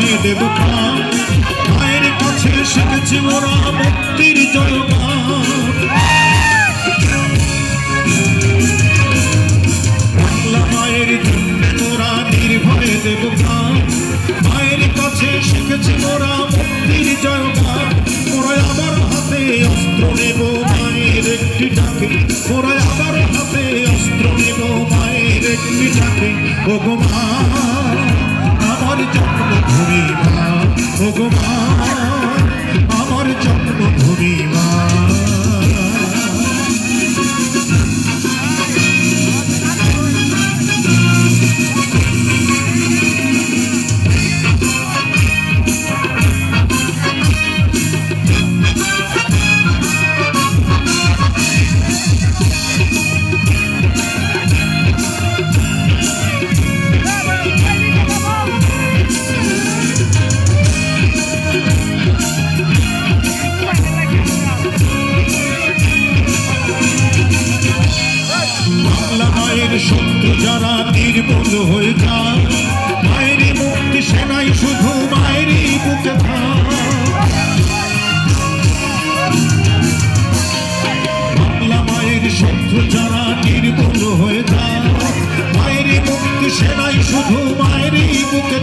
নির্ভয়ে দেব প্রাণ। মায়ের কাছে শিখেছি মোরা মুক্তির জয়গান। বাংলা মায়ের জন্য মোরা নির্ভয়ে দেব প্রাণ। মায়ের কাছে শিখেছি মোরা মুক্তির জয়গান। মোরা আবার হাতে অস্ত্র নেব মায়ের একটি ডাকে। মোরা আবার হাতে অস্ত্র নেব মায়ের একটি ডাকে। ওগো মা আমার জন্মভূমি মা, ওগো মা আমার জন্মভূমি মা। মায়ের শত্রু যারা নির্মূল হয়ে যায়, মায়েরই মুক্তি সেনাই শুধু মায়েরই বুকে বাংলা মায়ের শত্রু যারা নির্মূল হয়ে যায়, মায়েরই মুক্তি সেনাই শুধু মায়েরই বুকে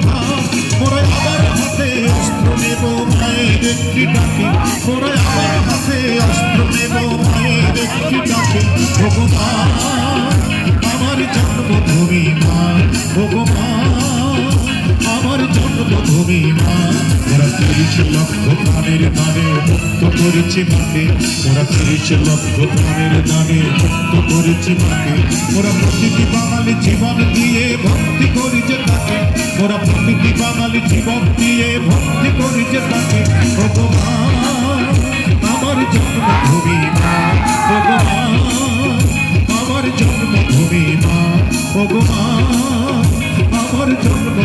মোরা আবার হাতে অস্ত্র নেব মায়ের একটি ডাকে। মোরা আবার হাতে অস্ত্র নেব মায়ের একটি ডাকে। ভগবান আমার জন্মভূমি মা, ভগবান আমার জন্মভূমি মা। ওরা ৩০ লক্ষ প্রাণের দানে মুক্ত করেছি মাকে। ওরা ৩০ লক্ষ প্রাণের দানে মুক্ত করেছি মাকে। ওরা প্রতিটি বাঙালি জীবন দিয়ে ভক্তি করেছে তাকে। ওরা প্রতিটি বাঙালি জীবন দিয়ে ভক্তি করেছে তাকে। ভগবান আমার জন্মভূমি মা, ভগবান আমার জন্মভূমি মা, ভগবান আমার জন্ম